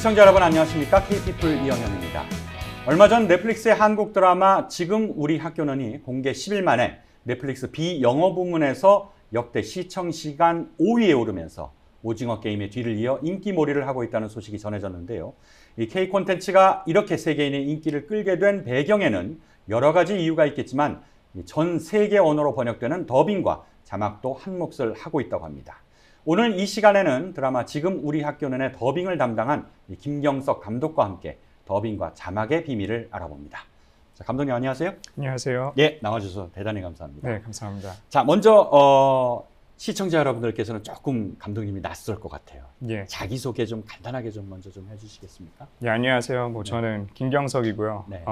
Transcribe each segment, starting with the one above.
시청자 여러분 안녕하십니까? K피플 이영현입니다. 얼마 전 넷플릭스의 한국 드라마 지금 우리 학교는이 공개 10일 만에 넷플릭스 비영어 부문에서 역대 시청 시간 5위에 오르면서 오징어 게임의 뒤를 이어 인기몰이를 하고 있다는 소식이 전해졌는데요. 이 K 콘텐츠가 이렇게 세계인의 인기를 끌게 된 배경에는 여러 가지 이유가 있겠지만 전 세계 언어로 번역되는 더빙과 자막도 한 몫을 하고 있다고 합니다. 오늘 이 시간에는 드라마 지금 우리 학교는의 더빙을 담당한 김경석 감독과 함께 더빙과 자막의 비밀을 알아봅니다. 자, 감독님 안녕하세요. 안녕하세요. 예, 나와주셔서 대단히 감사합니다. 네, 감사합니다. 자, 먼저 시청자 여러분들께서는 조금 감독님이 낯설 것 같아요. 예. 자기소개 좀 간단하게 좀 먼저 좀 해주시겠습니까? 예, 안녕하세요. 저는 김경석이고요. 네.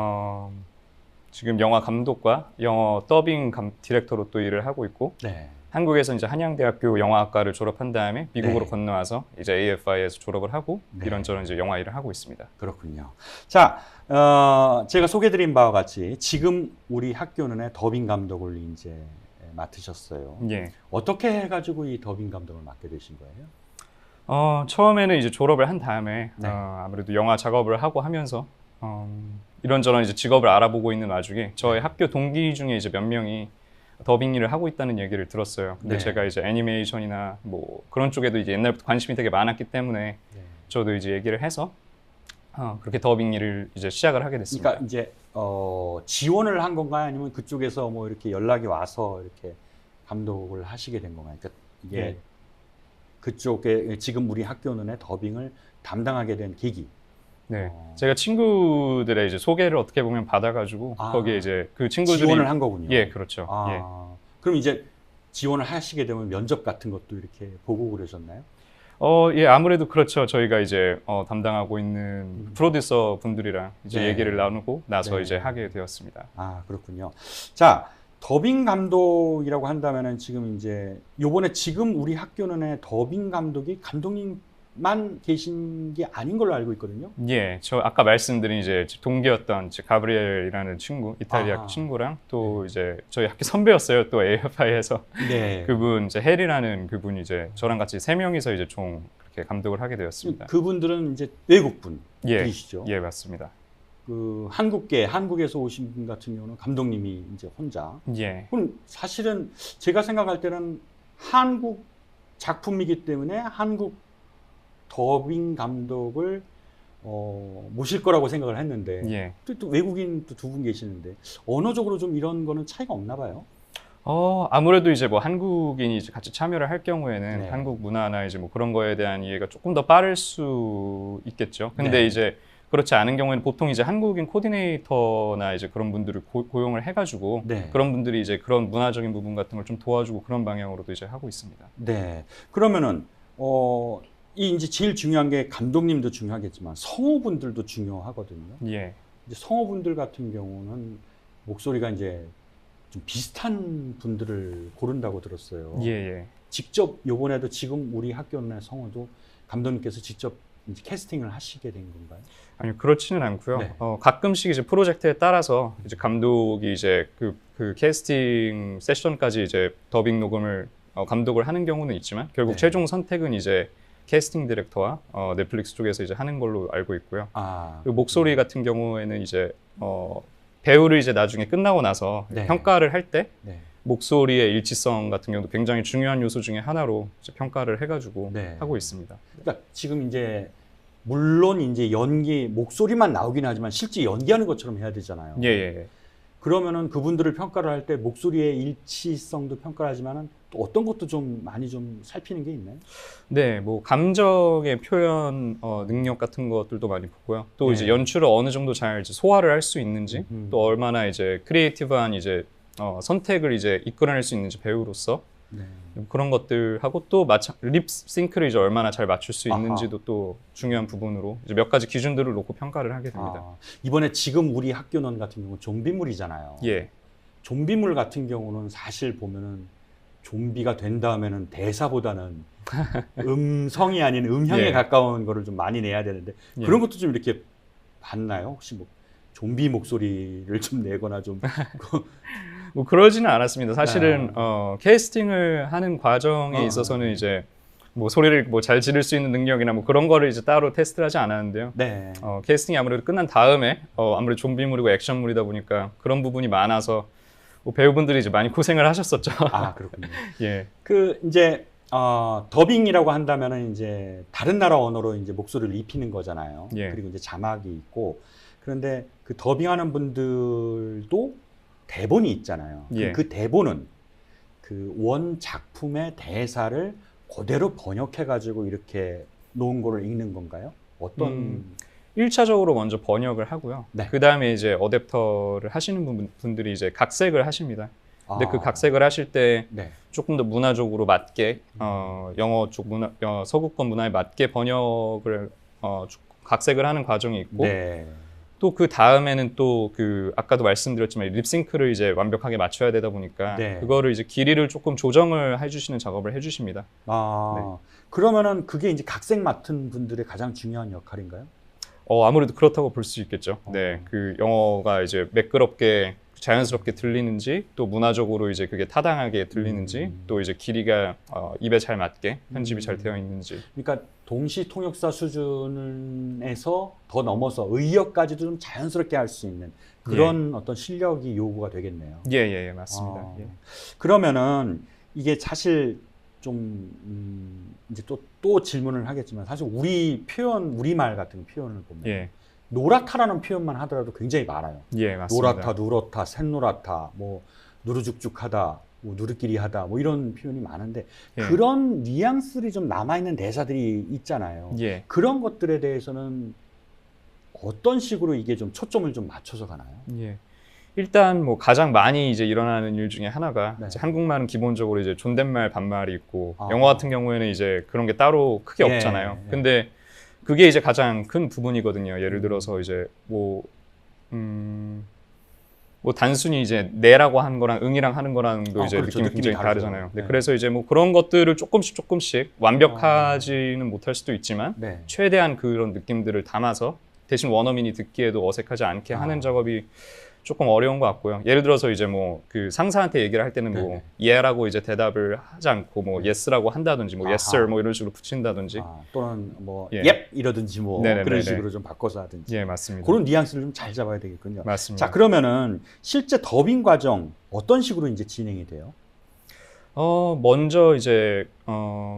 지금 영화 감독과 영어 더빙 디렉터로 또 일을 하고 있고, 네. 한국에서 이제 한양대학교 영화학과를 졸업한 다음에 미국으로 네. 건너와서 이제 AFI에서 졸업을 하고 네. 이런저런 이제 영화 일을 하고 있습니다. 그렇군요. 자, 제가 소개드린 바와 같이 지금 우리 학교는의 더빙 감독을 이제 맡으셨어요. 예. 어떻게 해가지고 이 더빙 감독을 맡게 되신 거예요? 처음에는 이제 졸업을 한 다음에 네. 아무래도 영화 작업을 하고 하면서 이런저런 이제 직업을 알아보고 있는 와중에 저희 학교 동기 중에 이제 몇 명이 더빙 일을 하고 있다는 얘기를 들었어요. 근데 네. 제가 이제 애니메이션이나 뭐 그런 쪽에도 이제 옛날부터 관심이 되게 많았기 때문에 네. 저도 이제 얘기를 해서 그렇게 더빙 일을 이제 시작을 하게 됐습니다. 그러니까 이제 지원을 한 건가요? 아니면 그쪽에서 뭐 이렇게 연락이 와서 이렇게 감독을 하시게 된 건가요? 그러니까 이게 예. 그쪽에 지금 우리 학교는의 더빙을 담당하게 된 계기. 네, 제가 친구들의 이제 소개를 어떻게 보면 받아가지고 거기에 이제 그 친구들이 지원을 한 거군요. 예, 그렇죠. 예. 그럼 이제 지원을 하시게 되면 면접 같은 것도 이렇게 보고 그러셨나요? 예, 아무래도 그렇죠. 저희가 이제 담당하고 있는 프로듀서 분들이랑 이제 네. 얘기를 나누고 나서 네. 이제 하게 되었습니다. 아, 그렇군요. 자, 더빙 감독이라고 한다면은 지금 이제 요번에 지금 우리 학교는의 더빙 감독이 감독님만 계신 게 아닌 걸로 알고 있거든요. 예, 저 아까 말씀드린 이제 동기였던 이제 가브리엘이라는 친구, 이탈리아 아하. 친구랑 또 이제 저희 학교 선배였어요. 또 AFI에서 네. 그분 이제 헬이라는 그분이 이제 저랑 같이 세 명이서 이제 총 그렇게 감독을 하게 되었습니다. 그분들은 이제 외국 분들이시죠. 예, 맞습니다. 그 한국에서 오신 분 같은 경우는 감독님이 이제 혼자. 예. 그럼 사실은 제가 생각할 때는 한국 작품이기 때문에 한국 더빙 감독을 모실 거라고 생각을 했는데 예. 또 외국인 또 두 분 계시는데 언어적으로 좀 이런 거는 차이가 없나 봐요. 아무래도 이제 뭐 한국인이 이제 같이 참여를 할 경우에는 네. 한국 문화나 이제 뭐 그런 거에 대한 이해가 조금 더 빠를 수 있겠죠. 근데 네. 이제 그렇지 않은 경우에는 보통 이제 한국인 코디네이터나 이제 그런 분들을 고용을 해가지고 네. 그런 분들이 이제 그런 문화적인 부분 같은 걸 좀 도와주고 그런 방향으로도 이제 하고 있습니다. 네. 그러면은 이 이제 제일 중요한 게 감독님도 중요하겠지만 성우분들도 중요하거든요. 예. 이제 성우분들 같은 경우는 목소리가 이제 좀 비슷한 분들을 고른다고 들었어요. 예, 예. 직접 요번에도 지금 우리 학교 내 성우도 감독님께서 직접 이제 캐스팅을 하시게 된 건가요? 아니요, 그렇지는 않고요. 네. 가끔씩 이제 프로젝트에 따라서 이제 감독이 이제 그 캐스팅 세션까지 이제 더빙 녹음을 감독을 하는 경우는 있지만 결국 네. 최종 선택은 이제 캐스팅 디렉터와 넷플릭스 쪽에서 이제 하는 걸로 알고 있고요. 그리고 목소리 같은 경우에는 이제 배우를 이제 나중에 끝나고 나서 네. 평가를 할 때 네. 목소리의 일치성 같은 경우도 굉장히 중요한 요소 중에 하나로 이제 평가를 해가지고 네. 하고 있습니다. 그러니까 지금 이제 물론 이제 연기 목소리만 나오긴 하지만 실제 연기하는 것처럼 해야 되잖아요. 예, 예. 그러면은 그분들을 평가를 할 때 목소리의 일치성도 평가를 하지만은 또 어떤 것도 좀 많이 좀 살피는 게 있나요? 네, 뭐 감정의 표현 능력 같은 것들도 많이 보고요. 또 네. 이제 연출을 어느 정도 잘 이제 소화를 할 수 있는지, 또 얼마나 이제 크리에이티브한 이제 선택을 이제 이끌어낼 수 있는지 배우로서 네. 그런 것들하고 또 립싱크를 이제 얼마나 잘 맞출 수 있는지도 또 중요한 부분으로 이제 몇 가지 기준들을 놓고 평가를 하게 됩니다. 이번에 지금 우리 학교는 같은 경우는 좀비물이잖아요. 예. 좀비물 같은 경우는 사실 보면은 좀비가 된 다음에는 대사보다는 음성이 아닌 음향에 예. 가까운 거를 좀 많이 내야 되는데 예. 그런 것도 좀 이렇게 봤나요? 혹시 뭐 좀비 목소리를 좀 내거나 좀 뭐 그러지는 않았습니다. 사실은 캐스팅을 하는 과정에 있어서는 이제 뭐 소리를 뭐 잘 지를 수 있는 능력이나 뭐 그런 거를 이제 따로 테스트를 하지 않았는데요. 네. 캐스팅이 아무래도 끝난 다음에 아무래도 좀비물이고 액션물이다 보니까 그런 부분이 많아서 뭐 배우분들이 이제 많이 고생을 하셨었죠. 아, 그렇군요. 예. 그 이제 더빙이라고 한다면은 이제 다른 나라 언어로 이제 목소리를 입히는 거잖아요. 예. 그리고 이제 자막이 있고 그런데 그 더빙하는 분들도 대본이 있잖아요. 예. 그 대본은 그 원 작품의 대사를 그대로 번역해 가지고 이렇게 놓은 거를 읽는 건가요? 어떤 1차적으로 먼저 번역을 하고요. 네. 그 다음에 이제 어댑터를 하시는 분들이 이제 각색을 하십니다. 근데 그 각색을 하실 때 네. 조금 더 문화적으로 맞게 영어 쪽 서구권 문화에 맞게 번역을 각색을 하는 과정이 있고 네. 또 그 다음에는 또 그 아까도 말씀드렸지만 립싱크를 이제 완벽하게 맞춰야 되다 보니까 네. 그거를 이제 길이를 조금 조정을 해주시는 작업을 해주십니다. 아, 그러면은 그게 이제 각색 맡은 분들의 가장 중요한 역할인가요? 아무래도 그렇다고 볼 수 있겠죠. 네, 그 영어가 이제 매끄럽게 자연스럽게 들리는지 또 문화적으로 이제 그게 타당하게 들리는지 또 이제 길이가 입에 잘 맞게 편집이 잘 되어 있는지. 그러니까 동시 통역사 수준에서 더 넘어서 의역까지도 좀 자연스럽게 할 수 있는 그런 어떤 실력이 요구가 되겠네요. 예, 맞습니다. 예. 그러면은 이게 사실 좀 이제 또 질문을 하겠지만 사실 우리 표현 우리말 같은 표현을 보면 예. 노랗다라는 표현만 하더라도 굉장히 많아요. 예, 맞습니다. 노랗다, 누렇다, 샛노랗다, 뭐 누르죽죽하다, 뭐 누르끼리하다, 뭐 이런 표현이 많은데 예. 그런 뉘앙스들이 좀 남아있는 대사들이 있잖아요. 예. 그런 것들에 대해서는 어떤 식으로 이게 좀 초점을 좀 맞춰서 가나요? 예. 일단 뭐 가장 많이 이제 일어나는 일 중에 하나가 네. 이제 한국말은 기본적으로 이제 존댓말 반말이 있고 영어 같은 경우에는 이제 그런 게 따로 크게 예, 없잖아요. 예. 근데 그게 이제 가장 큰 부분이거든요. 예를 들어서 이제 뭐 단순히 이제 네라고 하는 거랑 응이랑 하는 거랑도 이제 그렇죠. 느낌이 굉장히 다르죠. 다르잖아요. 네. 네. 그래서 이제 뭐 그런 것들을 조금씩 완벽하지는 못할 수도 있지만 네. 최대한 그런 느낌들을 담아서 대신 원어민이 듣기에도 어색하지 않게 하는 작업이 조금 어려운 것 같고요. 예를 들어서 이제 뭐 그 상사한테 얘기를 할 때는 뭐 예라고 이제 대답을 하지 않고 뭐 yes라고 한다든지 뭐 yes sir 뭐 이런 식으로 붙인다든지 또는 뭐 예. yep 이러든지 뭐 네네네네. 그런 식으로 좀 바꿔서 하든지 예, 맞습니다. 그런 뉘앙스를 좀 잘 잡아야 되겠군요. 맞습니다. 자, 그러면은 실제 더빙 과정 어떤 식으로 이제 진행이 돼요? 먼저 이제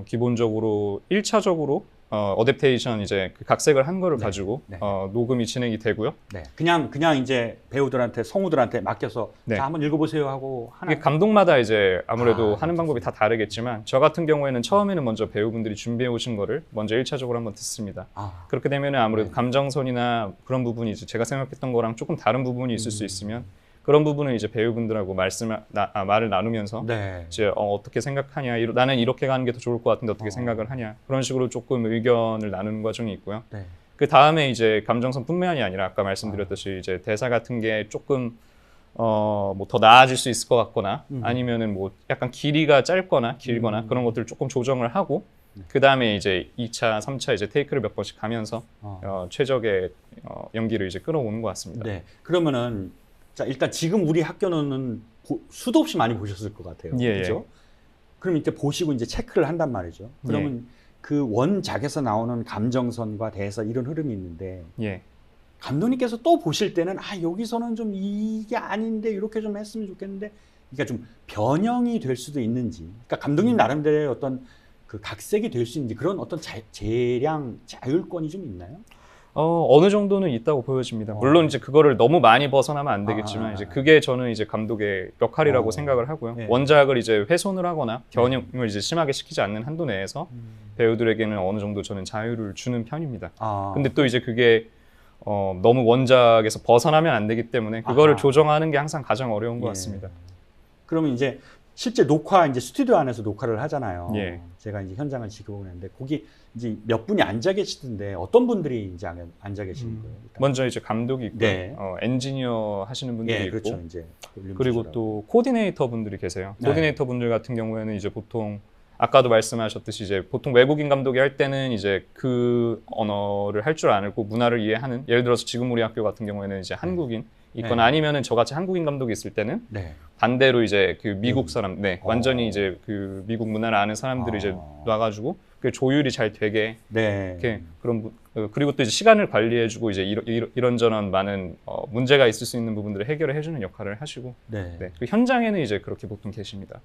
기본적으로 1차적으로 어댑테이션 이제 그 각색을 한 거를 가지고 녹음이 진행이 되고요. 네. 그냥 이제 배우들한테 성우들한테 맡겨서 자, 한번 읽어보세요 하고 하나. 이게 감독마다 이제 아무래도 하는 방법이 다 다르겠지만 저 같은 경우에는 처음에는 먼저 배우분들이 준비해 오신 거를 먼저 1차적으로 한번 듣습니다. 그렇게 되면 아무래도 감정선이나 그런 부분이 이제 제가 생각했던 거랑 조금 다른 부분이 있을 수 있으면 그런 부분은 이제 배우분들하고 말을 나누면서 이제 어떻게 생각하냐, 나는 이렇게 가는 게 더 좋을 것 같은데 어떻게 생각을 하냐 그런 식으로 조금 의견을 나누는 과정이 있고요. 그 다음에 이제 감정선뿐만이 아니라 아까 말씀드렸듯이 이제 대사 같은 게 조금 뭐 더 나아질 수 있을 것 같거나 아니면은 뭐 약간 길이가 짧거나 길거나 그런 것들을 조금 조정을 하고 그 다음에 이제 2차, 3차 이제 테이크를 몇 번씩 가면서 최적의 연기를 이제 끌어오는 것 같습니다. 네. 그러면은 자, 일단 지금 우리 학교는 수도 없이 많이 보셨을 것 같아요. 그렇죠? 그럼 이제 보시고 이제 체크를 한단 말이죠. 그러면 그 원작에서 나오는 감정선과 대사 이런 흐름이 있는데 감독님께서 또 보실 때는 여기서는 좀 이게 아닌데 이렇게 좀 했으면 좋겠는데 그러니까 좀 변형이 될 수도 있는지 그러니까 감독님 나름대로의 어떤 그 각색이 될 수 있는지 그런 어떤 재량, 자율권이 좀 있나요? 어느 정도는 있다고 보여집니다. 물론 이제 그거를 너무 많이 벗어나면 안 되겠지만 이제 그게 저는 이제 감독의 역할이라고 생각을 하고요. 원작을 이제 훼손을 하거나 변형을 이제 심하게 시키지 않는 한도 내에서 배우들에게는 어느 정도 저는 자유를 주는 편입니다. 근데 또 이제 그게 너무 원작에서 벗어나면 안 되기 때문에 그거를 조정하는 게 항상 가장 어려운 것 같습니다. 그러면 이제 실제 녹화 이제 스튜디오 안에서 녹화를 하잖아요. 제가 이제 현장을 지켜보는데 거기 이제 몇 분이 앉아 계시던데 어떤 분들이 이제 앉아 계시는 거예요? 일단. 먼저 이제 감독이 있고요. 엔지니어 하시는 분들이 있고, 그렇죠. 이제 그리고 또 코디네이터 분들이 계세요. 코디네이터 분들 같은 경우에는 이제 보통 아까도 말씀하셨듯이 이제 보통 외국인 감독이 할 때는 이제 그 언어를 할 줄 알고 문화를 이해하는 예를 들어서 지금 우리 학교 같은 경우에는 이제 한국인 있거나 아니면은 저같이 한국인 감독이 있을 때는 반대로 이제 그 미국 사람, 완전히 이제 그 미국 문화를 아는 사람들이 이제 놔가지고 그 조율이 잘 되게 네. 이렇게 그리고 또 이제 시간을 관리해주고 이제 이런저런 많은 문제가 있을 수 있는 부분들을 해결을 해주는 역할을 하시고 네. 네. 그 현장에는 이제 그렇게 보통 계십니다.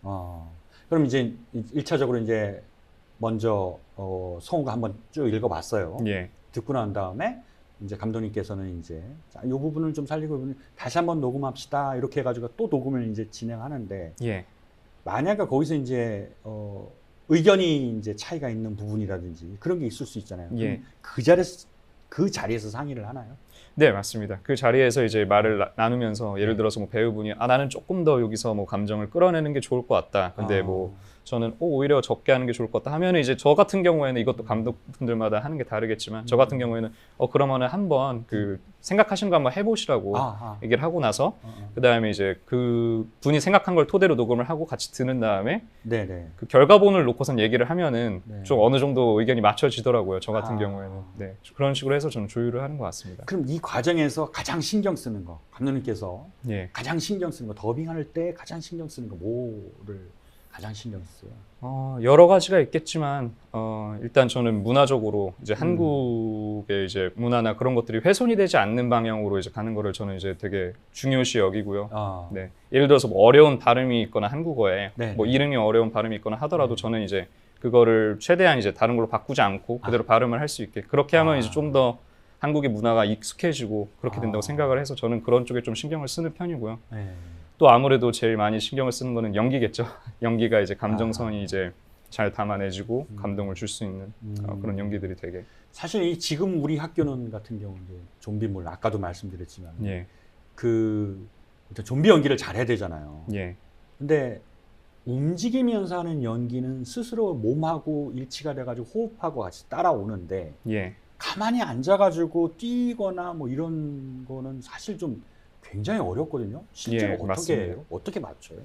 그럼 이제 1차적으로 이제 먼저 성우가 한번 쭉 읽어봤어요. 예. 듣고 난 다음에 이제 감독님께서는 이제 자, 이 부분을 좀 살리고 다시 한번 녹음합시다 이렇게 해가지고 또 녹음을 이제 진행하는데 예. 만약에 거기서 이제 의견이 이제 차이가 있는 부분이라든지 그런 게 있을 수 있잖아요. 예. 그 자리에서 상의를 하나요? 네, 맞습니다. 그 자리에서 이제 말을 나누면서 예를 들어서 뭐 배우분이 나는 조금 더 여기서 뭐 감정을 끌어내는 게 좋을 것 같다. 근데 뭐 저는 오히려 적게 하는 게 좋을 것 같다 하면은 이제 저 같은 경우에는 이것도 감독분들마다 하는 게 다르겠지만 저 같은 경우에는 그러면은 한번 그 생각하신 거 한번 해보시라고 얘기를 하고 나서 그 다음에 이제 그 분이 생각한 걸 토대로 녹음을 하고 같이 듣는 다음에 네네. 그 결과본을 놓고선 얘기를 하면은 네. 좀 어느 정도 의견이 맞춰지더라고요. 저 같은 경우에는. 네. 그런 식으로 해서 저는 조율을 하는 것 같습니다. 그럼 이 과정에서 가장 신경 쓰는 거, 감독님께서 예. 가장 신경 쓰는 거, 더빙할 때 가장 신경 쓰는 거 뭐를 가장 신경 써요? 여러 가지가 있겠지만 일단 저는 문화적으로 이제 한국의 이제 문화나 그런 것들이 훼손이 되지 않는 방향으로 이제 가는 거를 저는 이제 되게 중요시 여기고요. 네. 예를 들어서 뭐 어려운 발음이 있거나 한국어에 뭐 이름이 어려운 발음이 있거나 하더라도 저는 이제 그거를 최대한 이제 다른 걸로 바꾸지 않고 그대로 발음을 할 수 있게 그렇게 하면 이제 좀 더 한국의 문화가 익숙해지고 그렇게 된다고 생각을 해서 저는 그런 쪽에 좀 신경을 쓰는 편이고요. 네. 또 아무래도 제일 많이 신경을 쓰는 거는 연기겠죠. 연기가 이제 감정선이 이제 잘 담아내지고 감동을 줄 수 있는 그런 연기들이 되게. 사실 이 지금 우리 학교는 같은 경우는 좀비물 아까도 말씀드렸지만 예. 그 좀비 연기를 잘해야 되잖아요. 예. 근데 움직이면서 하는 연기는 스스로 몸하고 일치가 돼가지고 호흡하고 같이 따라오는데 예. 가만히 앉아가지고 뛰거나 뭐 이런 거는 사실 좀 굉장히 어렵거든요. 실제로 어떻게 맞춰요?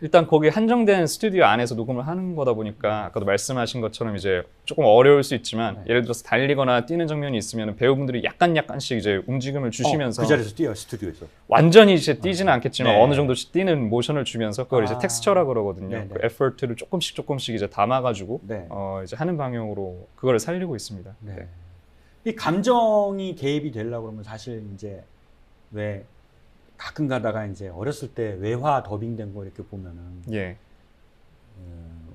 일단 거기 한정된 스튜디오 안에서 녹음을 하는 거다 보니까 아까도 말씀하신 것처럼 이제 조금 어려울 수 있지만 예를 들어서 달리거나 뛰는 장면이 있으면 배우분들이 약간씩 이제 움직임을 주시면서 그 자리에서 뛰어요, 스튜디오에서. 완전히 이제 뛰지는 않겠지만 네. 어느 정도 뛰는 모션을 주면서 그걸 이제 텍스처라 그러거든요. 네네. 그 에포트를 조금씩 이제 담아가지고 네. 이제 하는 방향으로 그걸 살리고 있습니다. 네. 네. 이 감정이 개입이 되려고 그러면 사실 이제 왜 가끔 가다가 이제 어렸을 때 외화 더빙된 거 이렇게 보면은 예.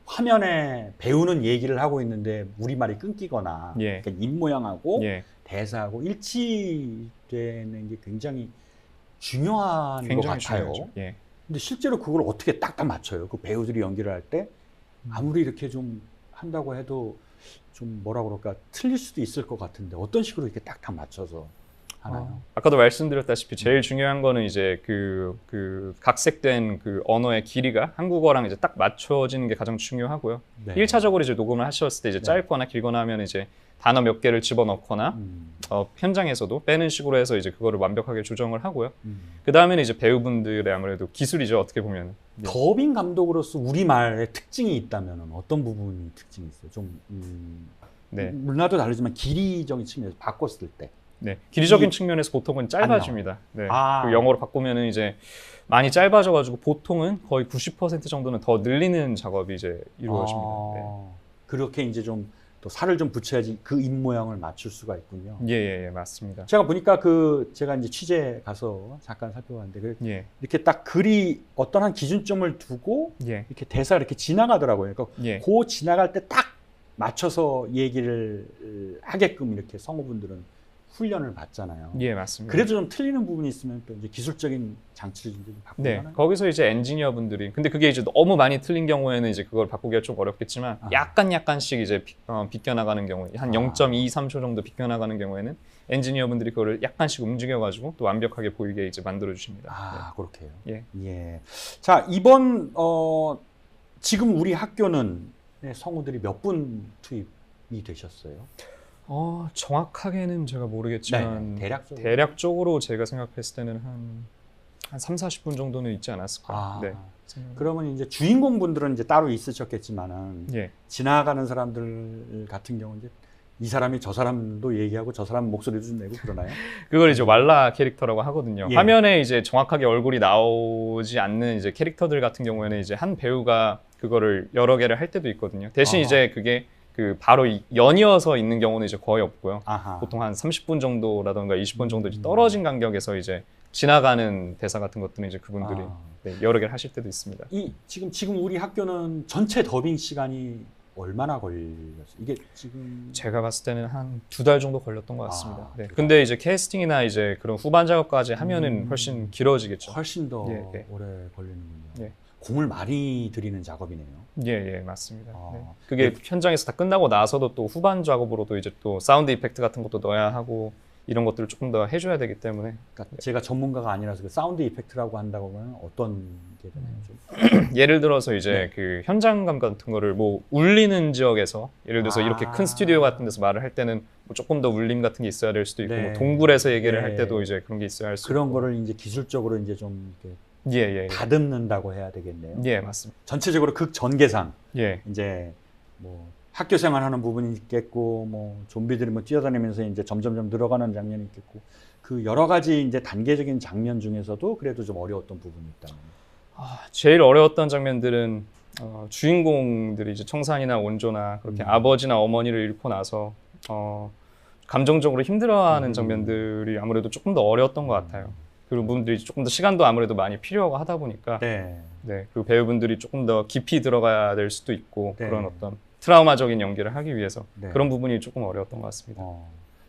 화면에 배우는 얘기를 하고 있는데 우리말이 끊기거나 예. 그러니까 입 모양하고 예. 대사하고 일치되는 게 굉장히 중요한 것 같아요. 중요하죠. 예. 근데 실제로 그걸 어떻게 딱딱 맞춰요? 그 배우들이 연기를 할 때 아무리 이렇게 좀 한다고 해도 좀 뭐라 그럴까 틀릴 수도 있을 것 같은데 어떤 식으로 이렇게 딱딱 맞춰서 하나요? 아까도 말씀드렸다시피 제일 중요한 거는 이제 그 각색된 그 언어의 길이가 한국어랑 이제 딱 맞춰지는 게 가장 중요하고요. 네. 1차적으로 이제 녹음을 하셨을 때 이제 짧거나 길거나 하면 이제 단어 몇 개를 집어넣거나 현장에서도 빼는 식으로 해서 이제 그거를 완벽하게 조정을 하고요. 그 다음에는 이제 배우분들의 아무래도 기술이죠. 어떻게 보면. 더빙 감독으로서 우리말의 특징이 있다면 어떤 부분이 특징이 있어요? 좀 네. 문화도 다르지만 길이적인 측면에서 바꿨을 때. 네, 길이적인 측면에서 보통은 짧아집니다. 네. 그 영어로 바꾸면은 이제 많이 짧아져가지고 보통은 거의 90% 정도는 더 늘리는 작업이 이제 이루어집니다. 네. 그렇게 이제 좀 또 살을 좀 붙여야지 그 입 모양을 맞출 수가 있군요. 예, 맞습니다. 제가 보니까 제가 이제 취재 가서 잠깐 살펴봤는데 이렇게 딱 글이 어떤 한 기준점을 두고 이렇게 대사가 이렇게 지나가더라고요. 그러니까 그 지나갈 때 딱 맞춰서 얘기를 하게끔 이렇게 성우분들은 훈련을 받잖아요. 예, 맞습니다. 그래도 좀 틀리는 부분이 있으면 또 이제 기술적인 장치를 좀 바꾸고 하나요? 거기서 이제 엔지니어 분들이 근데 그게 이제 너무 많이 틀린 경우에는 이제 그걸 바꾸기가 좀 어렵겠지만 약간씩 이제 비껴나가는 경우에 한 0.23초 정도 비껴나가는 경우에는 엔지니어 분들이 그거를 약간씩 움직여가지고 또 완벽하게 보이게 이제 만들어 주십니다. 그렇게요. 예. 자, 이번 지금 우리 학교는 성우들이 몇 분 투입이 되셨어요? 정확하게는 제가 모르겠지만 대략적으로 제가 생각했을 때는 한 3, 40분 정도는 있지 않았을까. 네. 그러면 이제 주인공분들은 이제 따로 있으셨겠지만은 지나가는 사람들 같은 경우는 이제 이 사람이 저 사람도 얘기하고 저 사람 목소리도 좀 내고 그러나요? 그걸 이제 왈라 캐릭터라고 하거든요. 화면에 이제 정확하게 얼굴이 나오지 않는 이제 캐릭터들 같은 경우에는 이제 한 배우가 그거를 여러 개를 할 때도 있거든요. 대신 이제 그게 그 바로 연이어서 있는 경우는 이제 거의 없고요. 아하. 보통 한 30분 정도라던가 20분 정도 이제 떨어진 간격에서 이제 지나가는 대사 같은 것들은 이제 그분들이 네, 여러 개를 하실 때도 있습니다. 지금 우리 학교는 전체 더빙 시간이 얼마나 걸렸어요? 이게 지금 제가 봤을 때는 한 2달 정도 걸렸던 것 같습니다. 네. 2달. 근데 이제 캐스팅이나 이제 그런 후반 작업까지 하면은 훨씬 길어지겠죠. 훨씬 더 예, 예. 오래 걸리는군요. 예. 공을 많이 들이는 작업이네요. 예, 맞습니다. 아. 네. 그게 현장에서 다 끝나고 나서도 또 후반 작업으로도 이제 또 사운드 이펙트 같은 것도 넣어야 하고 이런 것들을 조금 더 해줘야 되기 때문에. 그러니까 제가 전문가가 아니라서 그 사운드 이펙트라고 한다고 하면 어떤 게 되나요? 좀? 예를 들어서 이제 네. 그 현장감 같은 거를 뭐 울리는 지역에서 예를 들어서 이렇게 큰 스튜디오 같은 데서 말을 할 때는 뭐 조금 더 울림 같은 게 있어야 될 수도 있고 네. 뭐 동굴에서 얘기를 네. 할 때도 이제 그런 게 있어야 할 수 그런 있고. 거를 이제 기술적으로 이제 좀 이렇게 예. 다듬는다고 해야 되겠네요. 예, 맞습니다. 전체적으로 극 전개상 예. 이제 뭐 학교 생활하는 부분이 있겠고 뭐 좀비들이 뭐 뛰어다니면서 이제 점점점 늘어가는 장면이 있겠고 그 여러 가지 이제 단계적인 장면 중에서도 그래도 좀 어려웠던 부분이 있다면. 제일 어려웠던 장면들은 주인공들이 이제 청산이나 온조나 그렇게 아버지나 어머니를 잃고 나서 감정적으로 힘들어하는 장면들이 아무래도 조금 더 어려웠던 것 같아요. 그리고 분들이 조금 더 시간도 아무래도 많이 필요하고 하다 보니까 네. 네, 그리고 배우분들이 조금 더 깊이 들어가야 될 수도 있고 네. 그런 어떤 트라우마적인 연기를 하기 위해서 네. 그런 부분이 조금 어려웠던 것 같습니다.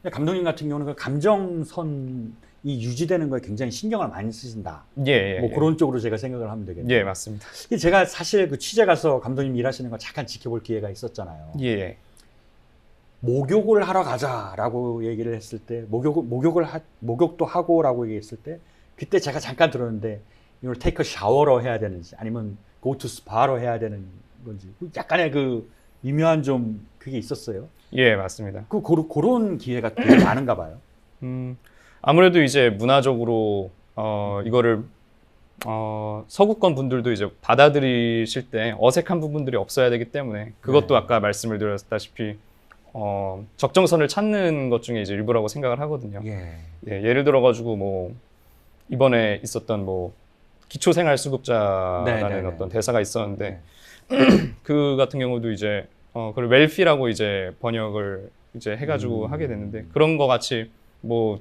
근데 감독님 같은 경우는 그 감정선이 유지되는 거에 굉장히 신경을 많이 쓰신다. 예. 뭐 그런 쪽으로 제가 생각을 하면 되겠네요. 예, 맞습니다. 제가 사실 그 취재 가서 감독님 일하시는 거 잠깐 지켜볼 기회가 있었잖아요. 예. 목욕을 하러 가자라고 얘기를 했을 때 목욕도 하고라고 얘기했을 때 그때 제가 잠깐 들었는데 이걸 take a shower로 해야 되는지 아니면 go to spa로 해야 되는 건지 약간의 그 미묘한 좀 그게 있었어요. 예, 맞습니다. 그런 기회가 되게 많은가 봐요. 아무래도 이제 문화적으로 이거를 서구권 분들도 이제 받아들이실 때 어색한 부분들이 없어야 되기 때문에 그것도 네. 아까 말씀을 드렸다시피 적정선을 찾는 것 중에 이제 일부라고 생각을 하거든요. 예. 예, 예를 들어가지고 뭐 이번에 있었던 뭐 기초생활수급자라는 네네네. 어떤 대사가 있었는데 그 같은 경우도 이제 그걸 웰피라고 이제 번역을 이제 해가지고 하게 됐는데 그런 거 같이 뭐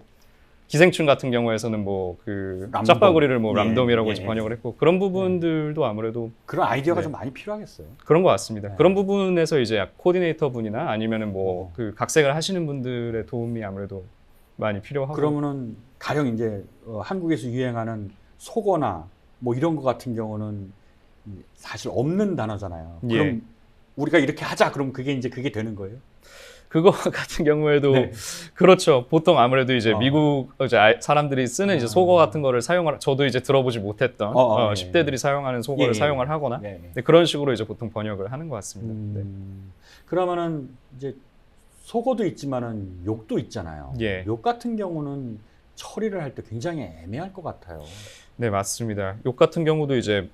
기생충 같은 경우에서는 뭐 그 람돔. 짜파구리를 뭐 예, 람돔이라고 예, 이제 예. 번역을 했고 그런 부분들도 아무래도 그런 아이디어가 네. 좀 많이 필요하겠어요. 그런 것 같습니다. 네. 그런 부분에서 이제 코디네이터 분이나 아니면은 뭐 그 각색을 하시는 분들의 도움이 아무래도 많이 필요하고. 그러면은 가령 이제 한국에서 유행하는 속어나 뭐 이런 거 같은 경우는 사실 없는 단어잖아요. 예. 그럼 우리가 이렇게 하자 그럼 그게 되는 거예요? 그거 같은 경우에도 네. 그렇죠. 보통 아무래도 이제 어. 미국 이제 사람들이 쓰는 이제 속어 같은 거를 저도 이제 들어보지 못했던 예. 10대들이 사용하는 속어를 예. 사용을 하거나 네. 네, 그런 식으로 이제 보통 번역을 하는 것 같습니다. 네. 그러면은 이제 속어도 있지만은 욕도 있잖아요. 예. 욕 같은 경우는 처리를 할 때 굉장히 애매할 것 같아요. 네, 맞습니다. 욕 같은 경우도 이제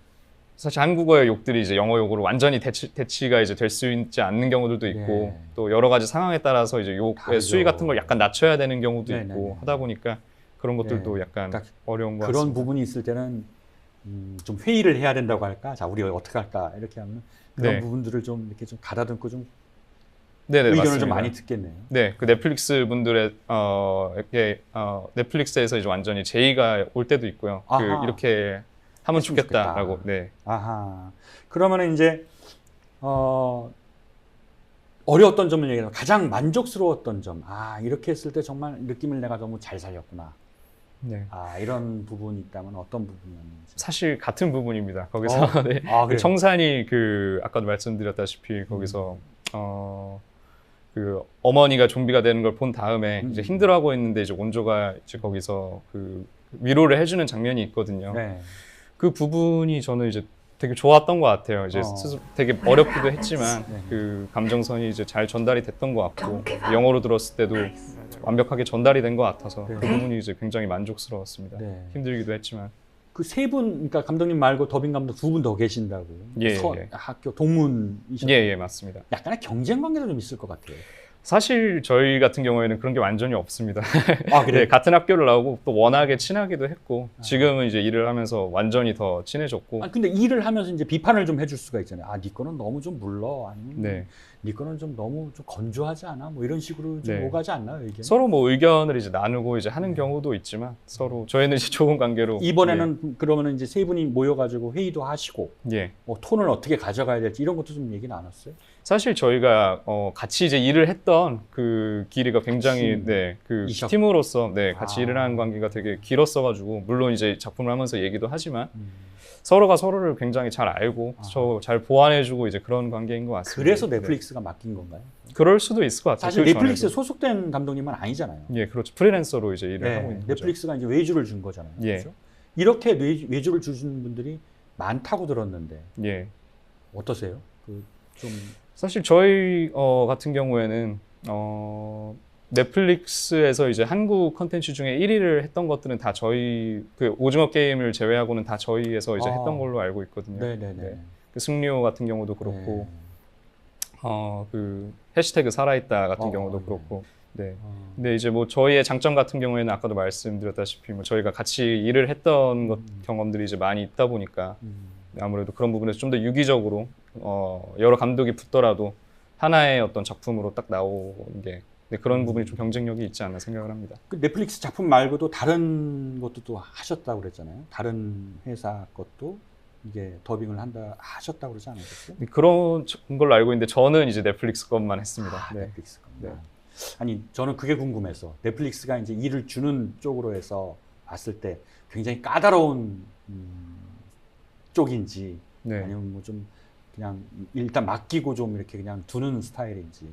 사실 한국어의 욕들이 이제 영어 욕으로 완전히 대치가 이제 될 수 있지 않는 경우들도 있고 네. 또 여러 가지 상황에 따라서 이제 욕의 다르죠. 수위 같은 걸 약간 낮춰야 되는 경우도 네, 있고 네, 네. 하다 보니까 그런 것들도 네. 약간 그러니까 어려운 것 그런 같습니다. 부분이 있을 때는 좀 회의를 해야 된다고 할까? 자, 우리 어떻게 할까? 이렇게 하면 그런 네. 부분들을 좀 이렇게 좀 가다듬고 좀 네네, 의견을 맞습니다. 좀 많이 듣겠네요. 네, 그 넷플릭스 분들의 넷플릭스에서 이제 완전히 제의가 올 때도 있고요. 그 아하. 이렇게 하면 했으면 좋겠다라고. 좋겠다. 네. 아하. 그러면은 이제 어려웠던 점을 얘기하면 가장 만족스러웠던 점. 아, 이렇게 했을 때 정말 느낌을 내가 너무 잘 살렸구나. 네. 아, 이런 부분이 있다면 어떤 부분이었는지. 사실 같은 부분입니다. 거기서 네. 아, 그 그래요? 청산이 그 아까도 말씀드렸다시피 거기서 그 어머니가 좀비가 되는 걸 본 다음에 이제 힘들어하고 있는데 이제 온조가 이제 거기서 그 위로를 해주는 장면이 있거든요. 네. 그 부분이 저는 이제 되게 좋았던 것 같아요. 이제 스스로 되게 어렵기도 했지만 네. 그 감정선이 이제 잘 전달이 됐던 것 같고 영어로 들었을 때도 완벽하게 전달이 된 것 같아서 네. 그 부분이 이제 굉장히 만족스러웠습니다. 네. 힘들기도 했지만. 그 세 분, 그러니까 감독님 말고 더빙 감독 두 분 더 계신다고. 예, 예. 학교 동문이셨고. 예, 맞습니다. 약간의 경쟁 관계도 좀 있을 것 같아요. 사실 저희 같은 경우에는 그런 게 완전히 없습니다. 아, 그래요? 네, 같은 학교를 나오고 또 워낙에 친하기도 했고 지금은 이제 일을 하면서 완전히 더 친해졌고 아, 근데 일을 하면서 이제 비판을 좀 해줄 수가 있잖아요. 아, 네 거는 너무 좀 물러. 아니면 네. 네 거는 좀 너무 좀 건조하지 않아? 뭐 이런 식으로 좀 네. 오가지 않나요, 의견? 서로 뭐 의견을 이제 나누고 이제 하는 경우도 있지만 서로 저희는 이제 좋은 관계로 이번에는 그러면은 이제 세 분이 모여가지고 회의도 하시고 예. 뭐 톤을 어떻게 가져가야 될지 이런 것도 좀 얘기 나눴어요. 사실 저희가 같이 이제 일을 했던 그 길이가 굉장히 그 이셨- 팀으로서 같이 아. 일을 하는 관계가 되게 길었어가지고 물론 이제 작품을 하면서 얘기도 하지만 서로가 서로를 굉장히 잘 알고 잘 보완해주고 이제 그런 관계인 것 같습니다. 그래서 넷플릭스가 맡긴 건가요? 그럴 수도 있을 것 같아요. 사실 그 넷플릭스에 전에도. 소속된 감독님은 아니잖아요. 예, 그렇죠. 프리랜서로 이제 일을 하고 있는 거죠. 넷플릭스가 이제 외주를 준 거잖아요. 예. 그렇죠? 이렇게 외주를 주시는 분들이 많다고 들었는데 예. 어떠세요? 그 좀 사실 저희 같은 경우에는 넷플릭스에서 이제 한국 컨텐츠 중에 1위를 했던 것들은 다 저희 그 오징어 게임을 제외하고는 다 저희에서 이제 했던 걸로 알고 있거든요. 네네네. 네. 그 승리호 같은 경우도 그렇고 네. 그 해시태그 살아있다 같은 경우도 네. 그렇고. 네. 근데 이제 뭐 저희의 장점 같은 경우에는 아까도 말씀드렸다시피 뭐 저희가 같이 일을 했던 경험들이 이제 많이 있다 보니까 아무래도 그런 부분에서 좀 더 유기적으로 여러 감독이 붙더라도 하나의 어떤 작품으로 딱 나오는 게 그런 부분이 좀 경쟁력이 있지 않나 생각을 합니다. 그 넷플릭스 작품 말고도 다른 것도 또 하셨다고 그랬잖아요. 다른 회사 것도 이게 더빙을 하셨다고 그러지 않으셨어요? 그런 걸로 알고 있는데 저는 이제 넷플릭스 것만 했습니다. 네. 넷플릭스 것만. 아니 저는 그게 궁금해서 넷플릭스가 이제 일을 주는 쪽으로 해서 봤을 때 굉장히 까다로운 쪽인지 아니면 뭐 좀 그냥 일단 맡기고 좀 이렇게 그냥 두는 스타일인지.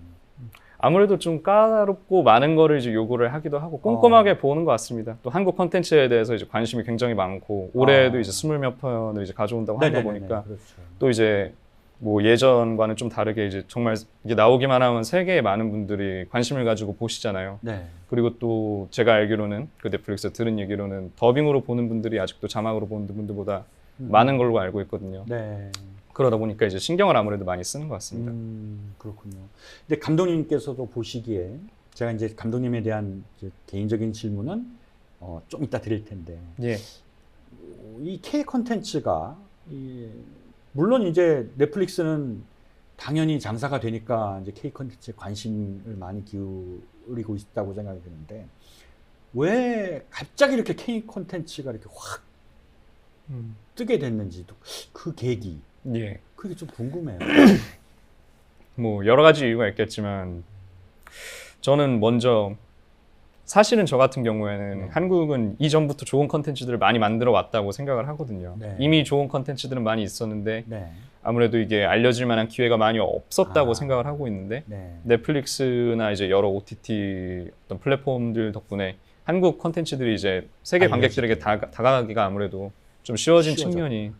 아무래도 좀 까다롭고 많은 거를 이제 요구를 하기도 하고 꼼꼼하게 보는 것 같습니다. 또 한국 콘텐츠에 대해서 이제 관심이 굉장히 많고 올해도 이제 20몇 편을 이제 가져온다고 하다 보니까 그렇죠. 또 이제 뭐 예전과는 좀 다르게 이제 정말 이게 나오기만 하면 세계에 많은 분들이 관심을 가지고 보시잖아요. 네. 그리고 또 제가 알기로는 그 넷플릭스 들은 얘기로는 더빙으로 보는 분들이 아직도 자막으로 보는 분들보다 많은 걸로 알고 있거든요. 네. 그러다 보니까 이제 신경을 아무래도 많이 쓰는 것 같습니다. 그렇군요. 근데 감독님께서도 보시기에 제가 이제 감독님에 대한 이제 개인적인 질문은 좀 이따 드릴 텐데 예. 이 K 콘텐츠가 물론 이제 넷플릭스는 당연히 장사가 되니까 이제 K 콘텐츠에 관심을 많이 기울이고 있다고 생각이 드는데 왜 갑자기 이렇게 K 콘텐츠가 이렇게 확 뜨게 됐는지도 그 계기. 예. 그게 좀 궁금해요. 뭐 여러 가지 이유가 있겠지만 저는 먼저 사실은 저 같은 경우에는 한국은 이전부터 좋은 컨텐츠들을 많이 만들어 왔다고 생각을 하거든요. 이미 좋은 컨텐츠들은 많이 있었는데 아무래도 이게 알려질 만한 기회가 많이 없었다고 생각을 하고 있는데 넷플릭스나 이제 여러 OTT 어떤 플랫폼들 덕분에 한국 컨텐츠들이 이제 세계 관객들에게 다가가기가 아무래도 좀 쉬워진 측면이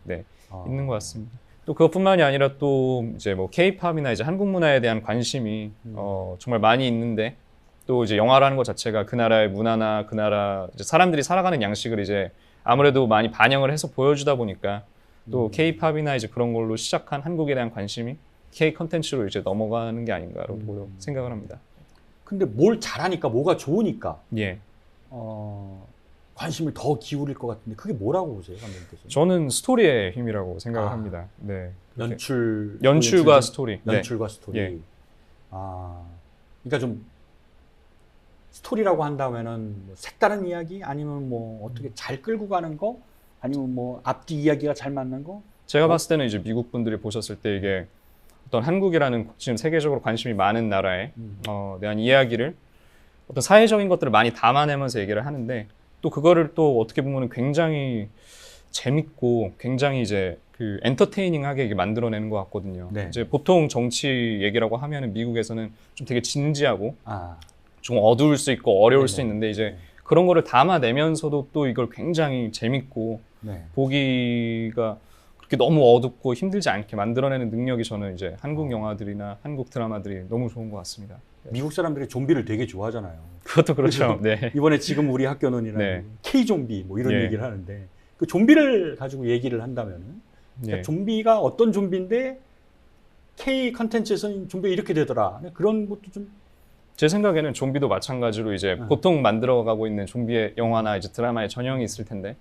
있는 것 같습니다. 또 그것뿐만이 아니라 또 이제 뭐 K-팝이나 이제 한국 문화에 대한 관심이 정말 많이 있는데 또 이제 영화라는 것 자체가 그 나라의 문화나 그 나라 이제 사람들이 살아가는 양식을 이제 아무래도 많이 반영을 해서 보여주다 보니까 또 K-팝이나 이제 그런 걸로 시작한 한국에 대한 관심이 K 컨텐츠로 이제 넘어가는 게 아닌가라고 생각을 합니다. 근데 뭘 잘하니까 뭐가 좋으니까 예. 관심을 더 기울일 것 같은데 그게 뭐라고 보세요, 감독님께서? 저는 스토리의 힘이라고 생각을 합니다. 네. 연출과 스토리. 연출과 스토리. 예. 그러니까 좀 스토리라고 한다면은 뭐 색다른 이야기 아니면 뭐 어떻게 잘 끌고 가는 거 아니면 뭐 앞뒤 이야기가 잘 맞는 거? 제가 봤을 때는 이제 미국 분들이 보셨을 때 이게 어떤 한국이라는 지금 세계적으로 관심이 많은 나라에 대한 이야기를 어떤 사회적인 것들을 많이 담아내면서 얘기를 하는데 또 그거를 또 어떻게 보면 굉장히 재밌고 굉장히 이제 그 엔터테이닝하게 이게 만들어내는 것 같거든요. 이제 보통 정치 얘기라고 하면은 미국에서는 좀 되게 진지하고 좀 어두울 수 있고 어려울 수 있는데 이제 그런 거를 담아내면서도 또 이걸 굉장히 재밌고 보기가 그렇게 너무 어둡고 힘들지 않게 만들어내는 능력이 저는 이제 한국 영화들이나 한국 드라마들이 너무 좋은 것 같습니다. 미국 사람들이 좀비를 되게 좋아하잖아요. 그것도 그렇죠. 이번에 지금 우리 학교론이라는 K 좀비 뭐 이런 얘기를 하는데 그 좀비를 가지고 얘기를 한다면은 그러니까 좀비가 어떤 좀비인데 K 컨텐츠에서는 좀비가 이렇게 되더라. 그런 것도 좀 제 생각에는 좀비도 마찬가지로 이제 보통 만들어가고 있는 좀비의 영화나 이제 드라마의 전형이 있을 텐데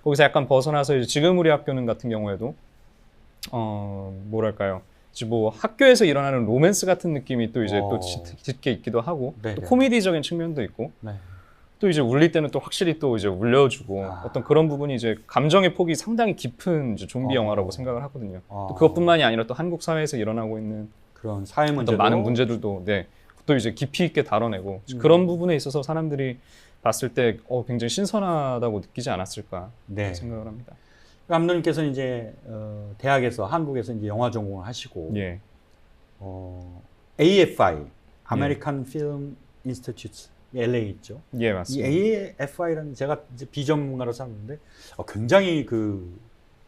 거기서 약간 벗어나서 이제 지금 우리 학교는 같은 경우에도 뭐랄까요 이제 뭐 학교에서 일어나는 로맨스 같은 느낌이 또 이제 또 짙게 있기도 하고 네, 또 네. 코미디적인 측면도 있고 네. 또 이제 울릴 때는 또 확실히 또 이제 울려주고 어떤 그런 부분이 이제 감정의 폭이 상당히 깊은 이제 좀비 영화라고 생각을 하거든요. 또 그것뿐만이 아니라 또 한국 사회에서 일어나고 있는 그런 사회 문제도 어떤 많은 문제들도 네, 또 이제 깊이 있게 다뤄내고 그런 부분에 있어서 사람들이 봤을 때 굉장히 신선하다고 느끼지 않았을까 네. 생각을 합니다. 감독님께서는 이제 대학에서 한국에서 이제 영화 전공을 하시고 예. AFI, American Film Institute LA 있죠. 예, 이 맞습니다. AFI라는 제가 이제 비전문가로서 하는데 굉장히 그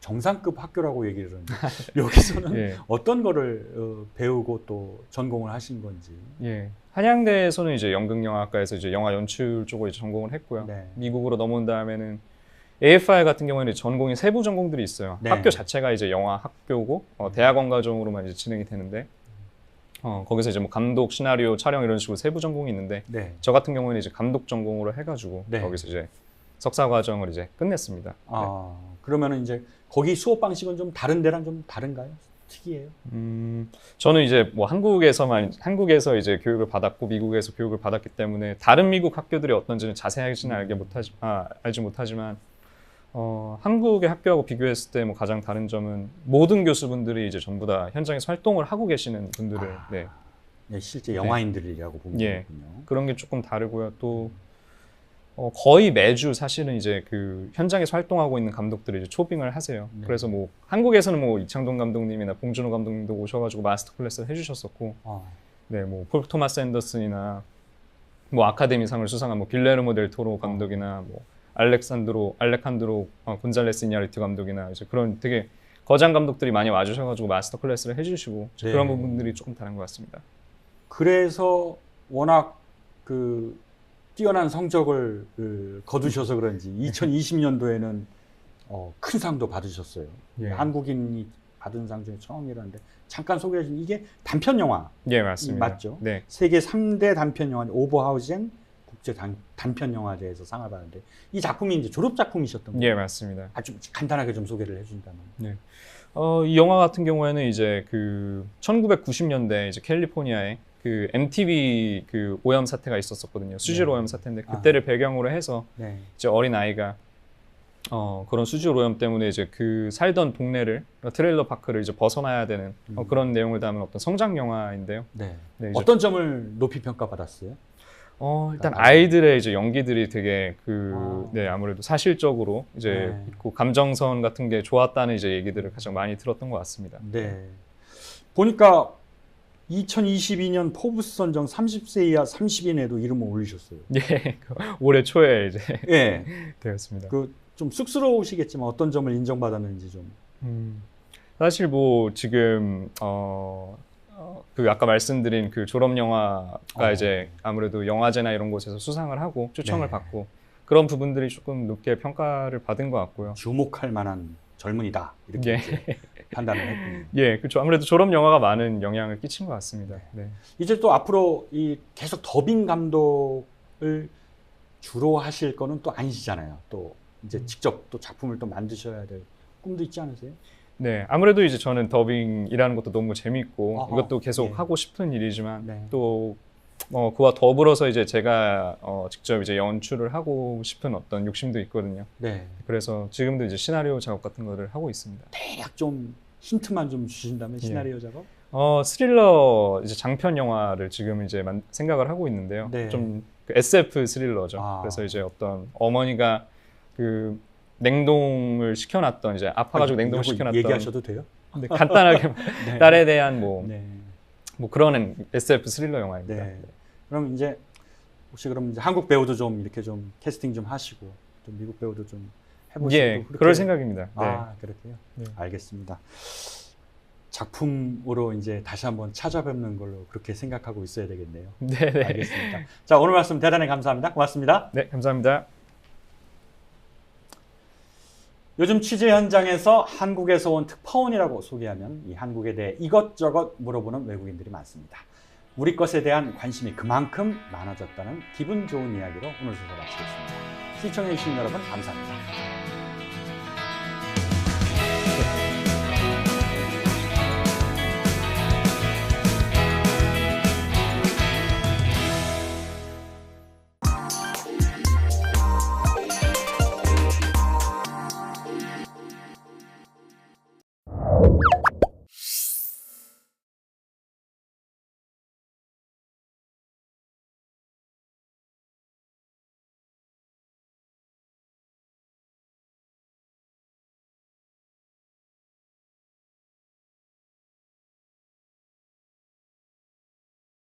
정상급 학교라고 얘기를 하는데 여기서는 예. 어떤 거를 배우고 또 전공을 하신 건지. 예. 한양대에서는 이제 연극영화과에서 이제 영화 연출 쪽을 이제 전공을 했고요. 네. 미국으로 넘어온 다음에는 AFI 같은 경우에는 전공이 세부 전공들이 있어요. 네. 학교 자체가 이제 영화 학교고 대학원 과정으로만 이제 진행이 되는데 거기서 이제 뭐 감독, 시나리오, 촬영 이런 식으로 세부 전공이 있는데 네. 저 같은 경우에는 이제 감독 전공으로 해가지고 네. 거기서 이제 석사 과정을 이제 끝냈습니다. 그러면은 이제 거기 수업 방식은 좀 다른 데랑 좀 다른가요? 특이해요? 저는 이제 뭐 한국에서 이제 교육을 받았고 미국에서 교육을 받았기 때문에 다른 미국 학교들이 어떤지는 자세하게는 알지 못하지만 한국의 학교하고 비교했을 때 뭐 가장 다른 점은 모든 교수분들이 이제 전부 다 현장에서 활동을 하고 계시는 분들을 네, 실제 영화인들이라고 보면 예, 되군요. 그런 게 조금 다르고요. 또 거의 매주 사실은 이제 그 현장에서 활동하고 있는 감독들이 이제 초빙을 하세요. 네. 그래서 뭐 한국에서는 뭐 이창동 감독님이나 봉준호 감독님도 오셔가지고 마스터 클래스를 해주셨었고, 네, 뭐 폴 토마스 앤더슨이나 뭐 아카데미상을 수상한 뭐 길레르모 델 토로 감독이나 뭐 알레칸드로 곤잘레스 이냐리투 감독이나 이제 그런 되게 거장 감독들이 많이 와주셔가지고 마스터 클래스를 해주시고 네. 그런 부분들이 조금 다른 것 같습니다. 그래서 워낙 그 뛰어난 성적을 거두셔서 그런지 2020년도에는 큰 상도 받으셨어요. 예. 한국인이 받은 상 중에 처음이라는데 잠깐 소개해 주신 이게 단편 영화. 예, 맞습니다. 맞죠? 네. 세계 3대 단편 영화 오버하우젠 국제 단편 영화제에서 상을 받았는데 이 작품이 이제 졸업 작품이셨던 거예요. 예, 맞습니다. 아주 간단하게 좀 소개를 해준다면. 네. 이 영화 같은 경우에는 이제 그 1990년대 이제 캘리포니아에 그 MTV 그 오염 사태가 있었었거든요. 수질 오염 사태인데 그때를 배경으로 해서 네. 이제 어린 아이가 그런 수질 오염 때문에 이제 그 살던 동네를 트레일러 파크를 이제 벗어나야 되는 그런 내용을 담은 어떤 성장 영화인데요. 네. 네, 어떤 점을 높이 평가받았어요? 일단 아이들의 이제 연기들이 되게 네, 아무래도 사실적으로 이제 네. 있고 감정선 같은 게 좋았다는 이제 얘기들을 가장 많이 들었던 것 같습니다. 네. 보니까 2022년 포브스 선정 30세 이하 30인에도 이름을 올리셨어요. 예, 올해 초에 이제 예. 되었습니다. 좀 쑥스러우시겠지만 어떤 점을 인정받았는지 좀. 사실 뭐 지금 그 아까 말씀드린 그 졸업 영화가 이제 아무래도 영화제나 이런 곳에서 수상을 하고 초청을 네. 받고 그런 부분들이 조금 높게 평가를 받은 것 같고요. 주목할 만한 젊은이다 이렇게 예. 이제 판단을 했군요. 예, 그렇죠. 아무래도 졸업 영화가 많은 영향을 끼친 것 같습니다. 네. 이제 또 앞으로 계속 더빙 감독을 주로 하실 거는 또 아니시잖아요. 또 이제 직접 또 작품을 또 만드셔야 될 꿈도 있지 않으세요? 네, 아무래도 이제 저는 더빙이라는 것도 너무 재밌고 이것도 계속 예. 하고 싶은 일이지만 네. 또 그와 더불어서 이제 제가 직접 이제 연출을 하고 싶은 어떤 욕심도 있거든요. 네. 그래서 지금도 이제 시나리오 작업 같은 거를 하고 있습니다. 대략 좀 힌트만 좀 주신다면 시나리오 작업? 스릴러 이제 장편 영화를 지금 이제 생각을 하고 있는데요. 네. 좀 그 SF 스릴러죠. 그래서 이제 어떤 어머니가 그 냉동을 시켜놨던 이제 아파가지고 냉동을 시켜놨던 얘기하셔도 돼요? 네, 간단하게 네. 딸에 대한 뭐 네. 그런 SF 스릴러 영화입니다. 네. 그럼 이제 혹시 그럼 이제 한국 배우도 좀 이렇게 좀 캐스팅 좀 하시고 좀 미국 배우도 좀 해보시고 예, 그럴 생각입니다. 네. 그렇게요. 네. 알겠습니다. 작품으로 이제 다시 한번 찾아뵙는 걸로 그렇게 생각하고 있어야 되겠네요. 네. 알겠습니다. 자, 오늘 말씀 대단히 감사합니다. 고맙습니다. 네, 감사합니다. 요즘 취재 현장에서 한국에서 온 특파원이라고 소개하면 이 한국에 대해 이것저것 물어보는 외국인들이 많습니다. 우리 것에 대한 관심이 그만큼 많아졌다는 기분 좋은 이야기로 오늘 순서 마치겠습니다. 시청해주신 여러분 감사합니다.